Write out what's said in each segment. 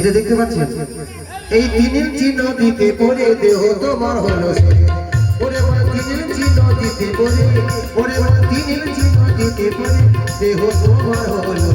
এটা দেখতে পাচ্ছেন, এই 3 ইঞ্চি নদীতে পড়ে দেহ তোমার হলো ওরে বল 3 ইঞ্চি নদীতে পড়ে, ওরে বল 3 ইঞ্চি নদীতে পড়ে দেহ তোমার হলো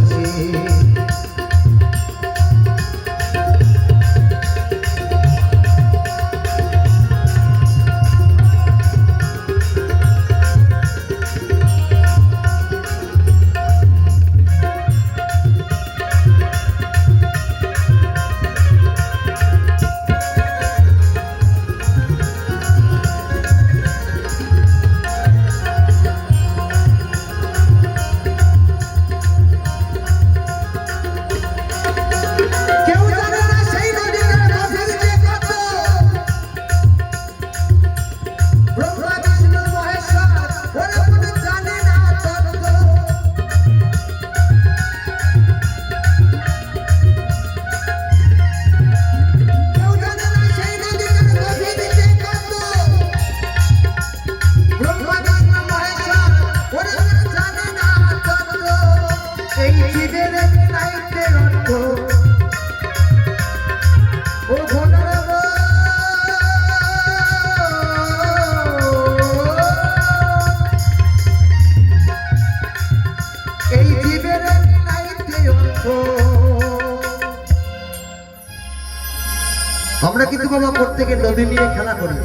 আমরা কিন্তু বাবা প্রত্যেকে নদী নিয়ে খেলা করি,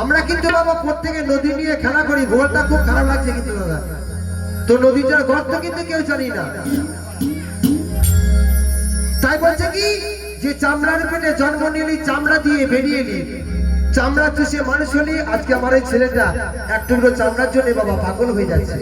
আমরা কিন্তু বাবা প্রত্যেকে নদী নিয়ে খেলা করি। গোলটা খুব খারাপ লাগছে কিন্তু দাদা, তো নদীটার গর্ত কিন্তু কেউ জানি না। তাই বলছে কি যে চামড়ার পেটে জন্ম নিলি, চামড়া দিয়ে বেরিয়ে নি, চামড়া চুষে মানুষ হলি। আজকে আমার এই ছেলেটা এক টুকরো চামড়ার জন্য বাবা পাগল হয়ে যাচ্ছে।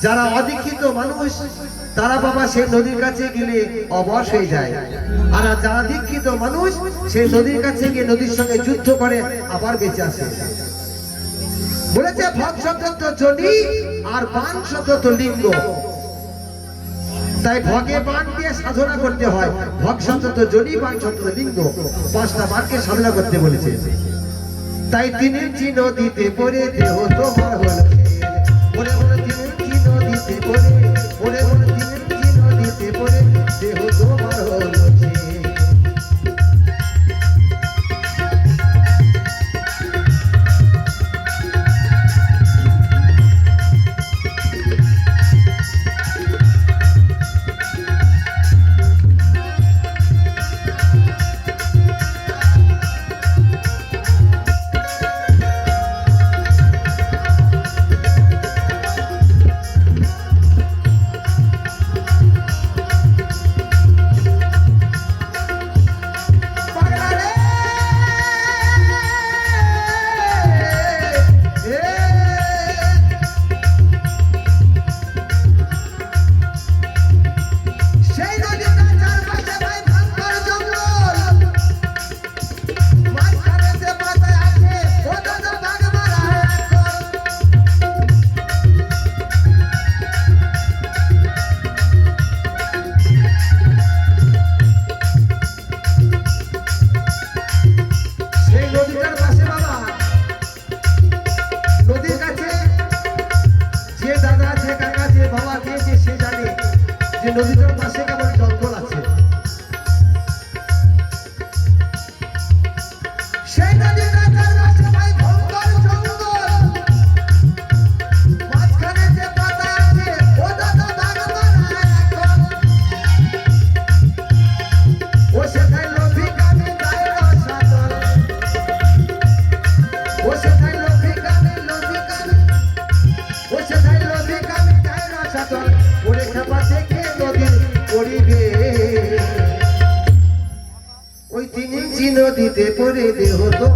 যারা অদীক্ষিত মানুষ তারা বাবা সেই নদীর কাছে গেলে অবশ হয়ে যায়, আর যারা দীক্ষিত মানুষ সেই নদীর কাছে গিয়ে নদীর সঙ্গে যুদ্ধ করে আবার বেঁচে আসে। বলেছে ভগ শব্দ জনি আর বাণ শব্দ লিঙ্গ, তাই ভগে বাণ দিয়ে সাধনা করতে হয়। ভগ শব্দ জনি, বাণ শব্দ লিঙ্গ, 5টা বাণকে সাধনা করতে বলেছে। তাই 3 ইঞ্চি নদীতে পড়ে দেহ তোমার হলো ওরে বলে 3 ইঞ্চি নদীতে পড়ে, ওরে বলে 3 ইঞ্চি নদীতে পড়ে দেহ তোমার হলো। নদীটার পাশে কেমন জঙ্গল আছে, সেই নদীটার পাশে ভাই ভয়ঙ্কর জঙ্গল, মাঝখানে যে পাতা আছে ওটা তো ভাগবানা এখন, ও সেখানে লোভী কানে যায় রসাতল, ও সেখানে লোভী কানে ও সেখানে লোভী কানে যায় রসাতল, ওরে খেপা দেখে ওই 3 ইঞ্চি নদীতে পড়ে দেহ তো